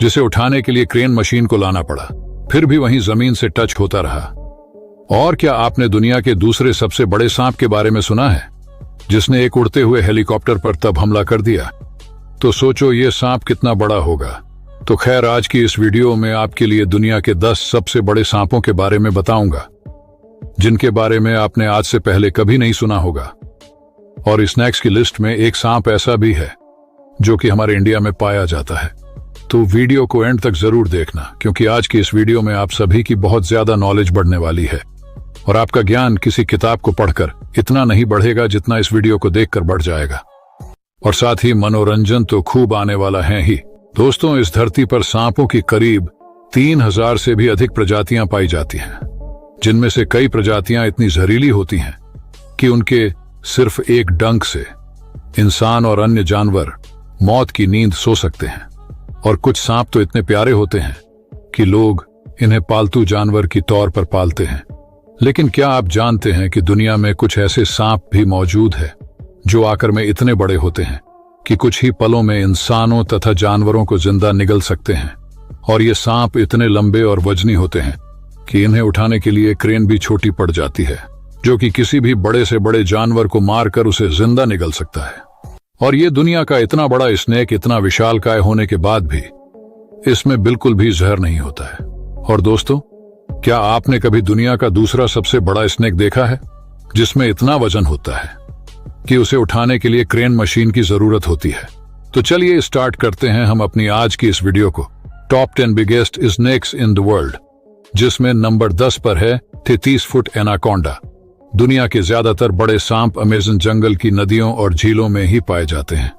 जिसे उठाने के लिए क्रेन मशीन को लाना पड़ा, फिर भी वहीं जमीन से टच होता रहा। और क्या आपने दुनिया के दूसरे सबसे बड़े सांप के बारे में सुना है, जिसने एक उड़ते हुए हेलीकॉप्टर पर तब हमला कर दिया? तो सोचो ये सांप कितना बड़ा होगा। तो खैर, आज की इस वीडियो में आपके लिए दुनिया के 10 सबसे बड़े सांपों के बारे में बताऊंगा, जिनके बारे में आपने आज से पहले कभी नहीं सुना होगा। और इस नेक्स्ट की लिस्ट में एक सांप ऐसा भी है जो कि हमारे इंडिया में पाया जाता है। तो वीडियो को एंड तक जरूर देखना, क्योंकि आज की इस वीडियो में आप सभी की बहुत ज्यादा नॉलेज बढ़ने वाली है। और आपका ज्ञान किसी किताब को पढ़कर इतना नहीं बढ़ेगा जितना इस वीडियो को देखकर बढ़ जाएगा। और साथ ही मनोरंजन तो खूब आने वाला है ही। दोस्तों, इस धरती पर सांपों की करीब 3000 से भी अधिक प्रजातियां पाई जाती हैं, जिनमें से कई प्रजातियां इतनी जहरीली होती हैं कि उनके सिर्फ एक डंक से इंसान और अन्य जानवर मौत की नींद सो सकते हैं। और कुछ सांप तो इतने प्यारे होते हैं कि लोग इन्हें पालतू जानवर की तौर पर पालते हैं। लेकिन क्या आप जानते हैं कि दुनिया में कुछ ऐसे सांप भी मौजूद है जो आकार में इतने बड़े होते हैं कि कुछ ही पलों में इंसानों तथा जानवरों को जिंदा निगल सकते हैं? और ये सांप इतने लंबे और वजनी होते हैं कि इन्हें उठाने के लिए क्रेन भी छोटी पड़ जाती है, जो कि किसी भी बड़े से बड़े जानवर को मारकर उसे जिंदा निगल सकता है। और ये दुनिया का इतना बड़ा स्नेक इतना विशालकाय होने के बाद भी इसमें बिल्कुल भी जहर नहीं होता है। और दोस्तों, क्या आपने कभी दुनिया का दूसरा सबसे बड़ा स्नेक देखा है जिसमें इतना वजन होता है कि उसे उठाने के लिए क्रेन मशीन की जरूरत होती है? तो चलिए स्टार्ट करते हैं हम अपनी आज की इस वीडियो को। Top 10 biggest snakes in the world, जिसमें नंबर 10 पर है 33 फुट एनाकोंडा। दुनिया के ज्यादातर बड़े सांप अमेज़न जंगल की नदियों और झीलों में ही पाए जाते हैं।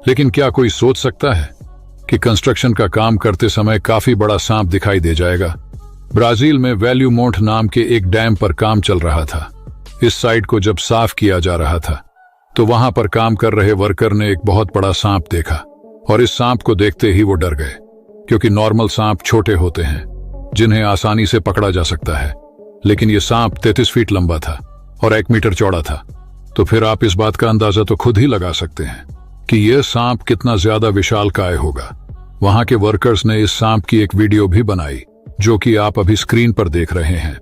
लेकिन क्या कोई सोच सकता है कि कंस्ट्रक्शन का काम करते समय काफी बड़ा सांप दिखाई दे जाएगा? ब्राजील में वैल्यूमोंट नाम के एक डैम पर काम चल रहा था। इस साइट को जब साफ किया जा रहा था तो वहां पर काम कर रहे वर्कर ने एक बहुत बड़ा सांप देखा। और इस सांप को देखते ही वो डर गए, क्योंकि नॉर्मल सांप छोटे होते हैं जिन्हें आसानी से पकड़ा जा सकता है। लेकिन ये सांप 33 फीट लंबा था और 1 मीटर चौड़ा था। तो फिर आप इस बात का अंदाजा तो खुद ही लगा सकते हैं कि यह सांप कितना ज्यादा विशालकाय होगा। वहां के वर्कर्स ने इस सांप की एक वीडियो भी बनाई, जो कि आप अभी स्क्रीन पर देख रहे हैं।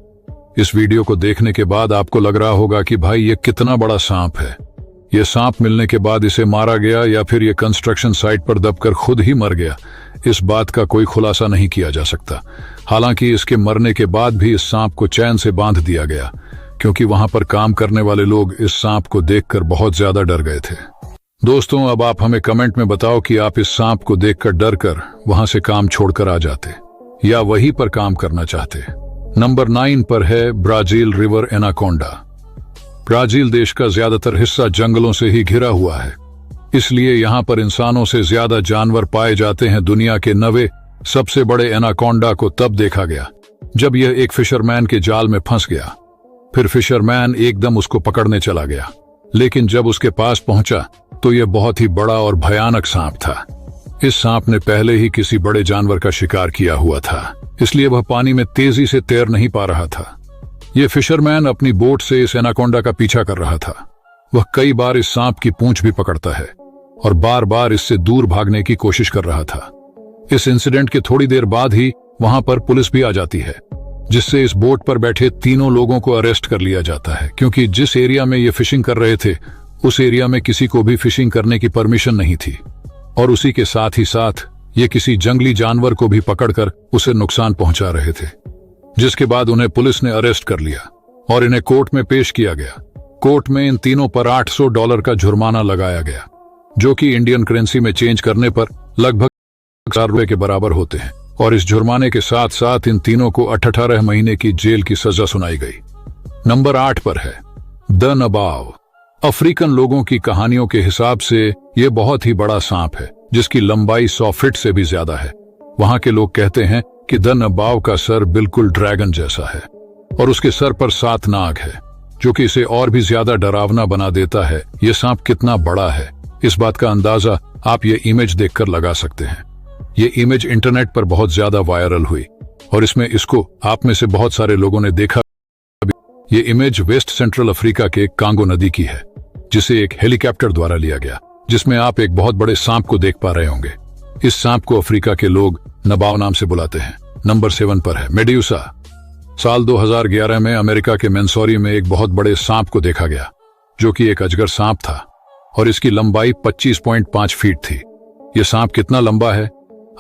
इस वीडियो को देखने के बाद आपको लग रहा होगा कि भाई ये कितना बड़ा सांप है। यह सांप मिलने के बाद इसे मारा गया या फिर यह कंस्ट्रक्शन साइट पर दबकर खुद ही मर गया, इस बात का कोई खुलासा नहीं किया जा सकता। हालांकि इसके मरने के बाद भी इस सांप को चैन से बांध दिया गया, क्योंकि वहां पर काम करने वाले लोग इस सांप को देखकर बहुत ज्यादा डर गए थे। दोस्तों, अब आप हमें कमेंट में बताओ कि आप इस सांप को देखकर डर कर वहां से काम छोड़कर आ जाते या वहीं पर काम करना चाहते। नंबर 9 पर है ब्राजील रिवर एनाकोंडा। ब्राजील देश का ज्यादातर हिस्सा जंगलों से ही घिरा हुआ है, इसलिए यहाँ पर इंसानों से ज्यादा जानवर पाए जाते हैं। दुनिया के 9वें सबसे बड़े एनाकोंडा को तब देखा गया जब यह एक फिशरमैन के जाल में फंस गया। फिर फिशरमैन एकदम उसको पकड़ने चला गया, लेकिन जब उसके पास पहुंचा तो यह बहुत ही बड़ा और भयानक सांप था। इस सांप ने पहले ही किसी बड़े जानवर का शिकार किया हुआ था, इसलिए वह पानी में तेजी से तैर नहीं पा रहा था। यह फिशरमैन अपनी बोट से इस एनाकोंडा का पीछा कर रहा था। वह कई बार इस सांप की पूंछ भी पकड़ता है और बार बार इससे दूर भागने की कोशिश कर रहा था। इस इंसिडेंट के थोड़ी देर बाद ही वहां पर पुलिस भी आ जाती है, जिससे इस बोट पर बैठे तीनों लोगों को अरेस्ट कर लिया जाता है, क्योंकि जिस एरिया में ये फिशिंग कर रहे थे उस एरिया में किसी को भी फिशिंग करने की परमिशन नहीं थी। और उसी के साथ ही साथ ये किसी जंगली जानवर को भी पकड़कर उसे नुकसान पहुंचा रहे थे, जिसके बाद उन्हें पुलिस ने अरेस्ट कर लिया और इन्हें कोर्ट में पेश किया गया। कोर्ट में इन तीनों पर $800 का जुर्माना लगाया गया, जो कि इंडियन करेंसी में चेंज करने पर लगभग ₹1000 के बराबर होते हैं। और इस जुर्माने के साथ साथ इन तीनों को 18 महीने की जेल की सजा सुनाई गई। नंबर 8 पर है द नबाव। अफ्रीकन लोगों की कहानियों के हिसाब से यह बहुत ही बड़ा सांप है, जिसकी लंबाई 100 फीट से भी ज्यादा है। वहां के लोग कहते हैं कि द नबाव का सर बिल्कुल ड्रैगन जैसा है और उसके सर पर 7 नाग है, जो कि इसे और भी ज्यादा डरावना बना देता है। यह सांप कितना बड़ा है, इस बात का अंदाजा आप ये इमेज देखकर लगा सकते हैं। ये इमेज इंटरनेट पर बहुत ज्यादा वायरल हुई और इसमें इसको आप में से बहुत सारे लोगों ने देखा। ये इमेज वेस्ट सेंट्रल अफ्रीका के कांगो नदी की है, जिसे एक हेलीकॉप्टर द्वारा लिया गया, जिसमें आप एक बहुत बड़े सांप को देख पा रहे होंगे। इस सांप को अफ्रीका के लोग नबाव नाम से बुलाते हैं। नंबर 7 पर है मेड्यूसा। साल 2011 में अमेरिका के मेंसोरी में एक बहुत बड़े सांप को देखा गया, जो कि एक अजगर सांप था और इसकी लंबाई 25.5 फीट थी। यह सांप कितना लंबा है,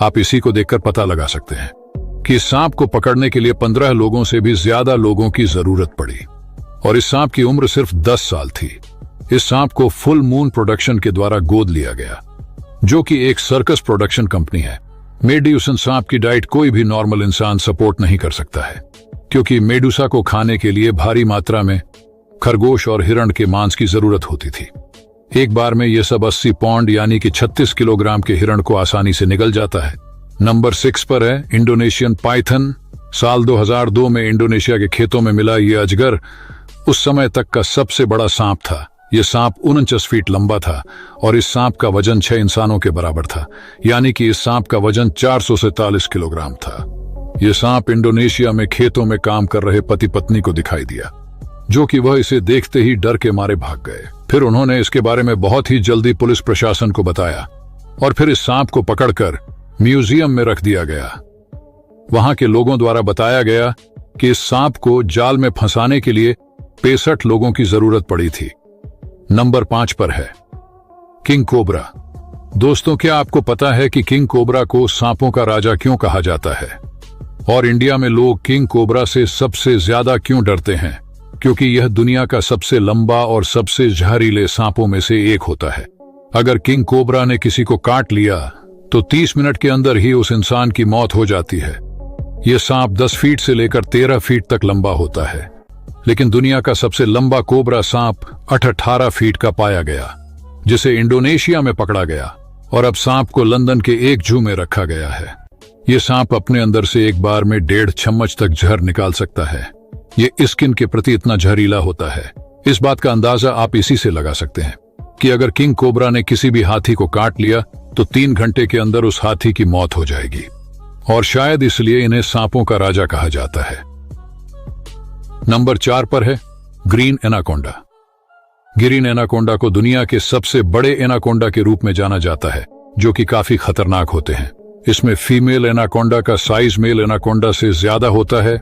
आप इसी को देखकर पता लगा सकते हैं कि इस सांप को पकड़ने के लिए 15 लोगों से भी ज्यादा लोगों की जरूरत पड़ी और इस सांप की उम्र सिर्फ 10 साल थी। इस सांप को फुल मून प्रोडक्शन के द्वारा गोद लिया गया, जो कि एक सर्कस प्रोडक्शन कंपनी है। मेड्यूसन सांप की डाइट कोई भी नॉर्मल इंसान सपोर्ट नहीं कर सकता है, क्योंकि मेडुसा को खाने के लिए भारी मात्रा में खरगोश और हिरण के मांस की जरूरत होती थी। एक बार में यह सब 80 पौंड यानी कि 36 किलोग्राम के हिरण को आसानी से निगल जाता है। नंबर 6 पर है इंडोनेशियन पाइथन। साल 2002 में इंडोनेशिया के खेतों में मिला यह अजगर उस समय तक का सबसे बड़ा सांप था। यह सांप 49 फीट लंबा था और इस सांप का वजन 6 इंसानों के बराबर था, यानी कि इस सांप का वजन 447 किलोग्राम था। यह सांप इंडोनेशिया में खेतों में काम कर रहे पति पत्नी को दिखाई दिया, जो कि वह इसे देखते ही डर के मारे भाग गए। फिर उन्होंने इसके बारे में बहुत ही जल्दी पुलिस प्रशासन को बताया और फिर इस सांप को पकड़कर म्यूजियम में रख दिया गया। वहां के लोगों द्वारा बताया गया कि इस सांप को जाल में फंसाने के लिए 65 लोगों की जरूरत पड़ी थी। नंबर 5 पर है किंग कोबरा। दोस्तों, क्या आपको पता है कि किंग कोबरा को सांपों का राजा क्यों कहा जाता है और इंडिया में लोग किंग कोबरा से सबसे ज्यादा क्यों डरते हैं? क्योंकि यह दुनिया का सबसे लंबा और सबसे जहरीले सांपों में से एक होता है। अगर किंग कोबरा ने किसी को काट लिया तो 30 मिनट के अंदर ही उस इंसान की मौत हो जाती है। यह सांप 10 फीट से लेकर 13 फीट तक लंबा होता है, लेकिन दुनिया का सबसे लंबा कोबरा सांप 18 फीट का पाया गया, जिसे इंडोनेशिया में पकड़ा गया और अब सांप को लंदन के एक जू में रखा गया है। यह सांप अपने अंदर से एक बार में 1.5 चम्मच तक जहर निकाल सकता है। यह स्किन के प्रति इतना जहरीला होता है। इस बात का अंदाजा आप इसी से लगा सकते हैं कि अगर किंग कोबरा ने किसी भी हाथी को काट लिया तो 3 घंटे के अंदर उस हाथी की मौत हो जाएगी, और शायद इसलिए इन्हें सांपों का राजा कहा जाता है। नंबर 4 पर है ग्रीन एनाकोंडा। ग्रीन एनाकोंडा को दुनिया के सबसे बड़े एनाकोंडा के रूप में जाना जाता है, जो कि काफी खतरनाक होते हैं। इसमें फीमेल एनाकोंडा का साइज मेल एनाकोंडा से ज्यादा होता है।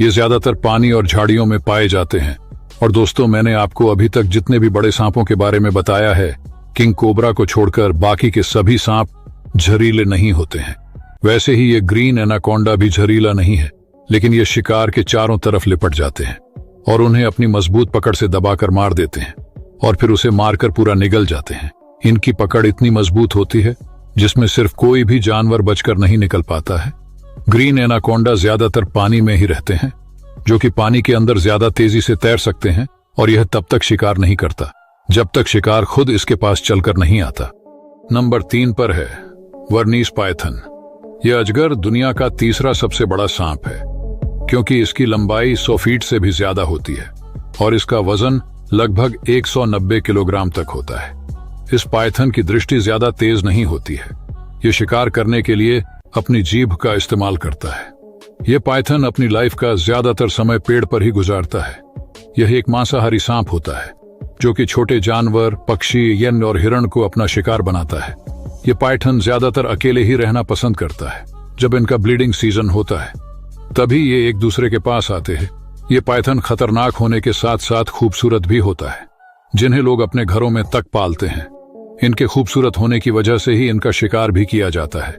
ये ज्यादातर पानी और झाड़ियों में पाए जाते हैं। और दोस्तों, मैंने आपको अभी तक जितने भी बड़े सांपों के बारे में बताया है, किंग कोबरा को छोड़कर बाकी के सभी सांप जहरीले नहीं होते हैं। वैसे ही ये ग्रीन एनाकोंडा भी जहरीला नहीं है, लेकिन ये शिकार के चारों तरफ लिपट जाते हैं और उन्हें अपनी मजबूत पकड़ से दबाकर मार देते हैं और फिर उसे मारकर पूरा निगल जाते हैं। इनकी पकड़ इतनी मजबूत होती है जिसमें सिर्फ कोई भी जानवर बचकर नहीं निकल पाता है। ग्रीन एनाकोंडा ज्यादातर पानी में ही रहते हैं, जो कि पानी के अंदर ज्यादा तेजी से तैर सकते हैं, और यह तब तक शिकार नहीं करता जब तक शिकार खुद इसके पास चलकर नहीं आता। नंबर 3 पर है वर्नीस पाइथन। यह अजगर दुनिया का तीसरा सबसे बड़ा सांप है, क्योंकि इसकी लंबाई 100 फीट से भी ज्यादा होती है और इसका वजन लगभग 190 किलोग्राम तक होता है। इस पाइथन की दृष्टि ज्यादा तेज नहीं होती है। यह शिकार करने के लिए अपनी जीभ का इस्तेमाल करता है। यह पाइथन अपनी लाइफ का ज्यादातर समय पेड़ पर ही गुजारता है। यह एक मांसाहारी सांप होता है, जो कि छोटे जानवर, पक्षी, यन और हिरण को अपना शिकार बनाता है। यह पाइथन ज्यादातर अकेले ही रहना पसंद करता है। जब इनका ब्लीडिंग सीजन होता है तभी ये एक दूसरे के पास आते हैं। ये पाइथन खतरनाक होने के साथ साथ खूबसूरत भी होता है, जिन्हें लोग अपने घरों में तक पालते हैं। इनके खूबसूरत होने की वजह से ही इनका शिकार भी किया जाता है,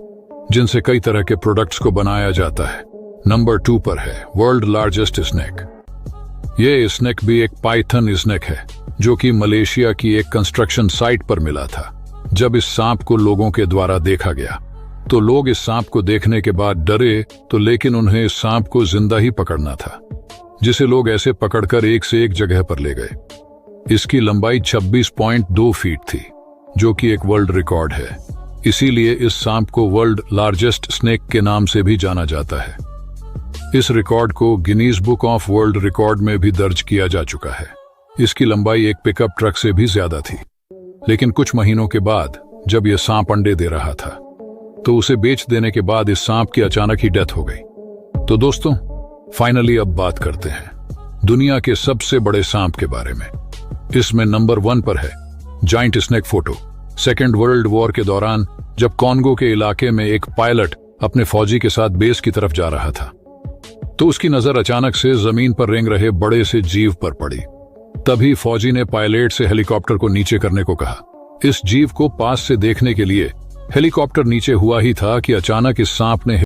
जिनसे कई तरह के प्रोडक्ट्स को बनाया जाता है। नंबर 2 पर है वर्ल्ड लार्जेस्ट स्नेक। ये स्नेक भी एक पाइथन स्नेक है, जो कि मलेशिया की एक कंस्ट्रक्शन साइट पर मिला था। जब इस सांप को लोगों के द्वारा देखा गया तो लोग इस सांप को देखने के बाद डरे तो, लेकिन उन्हें इस सांप को जिंदा ही पकड़ना था, जिसे लोग ऐसे पकड़कर एक से एक जगह पर ले गए। इसकी लंबाई 26.2 फीट थी, जो कि एक वर्ल्ड रिकॉर्ड है। इसीलिए इस सांप को वर्ल्ड लार्जेस्ट स्नेक के नाम से भी जाना जाता है। इस रिकॉर्ड को Guinness book of world record में भी दर्ज किया जा चुका है। इसकी लंबाई एक पिकअप ट्रक से भी ज्यादा थी। लेकिन कुछ महीनों के बाद जब यह सांप अंडे दे रहा था तो उसे बेच देने के बाद इस सांप की अचानक ही डेथ हो गई। तो दोस्तों, फाइनली अब बात करते हैं दुनिया के सबसे बड़े सांप के बारे में। इसमें नंबर 1 पर है giant snake photo. Second world war के दौरान जब कॉन्गो के इलाके में एक पायलट अपने फौजी के साथ बेस की तरफ जा रहा था तो उसकी नजर अचानक से जमीन पर रेंग रहे बड़े से जीव पर पड़ी। तभी फौजी ने पायलट से हेलीकॉप्टर को नीचे करने को कहा। इस जीव को पास से देखने के लिए हेलीकॉप्टर नीचे हुआ ही था कि अचानक इस सांप ने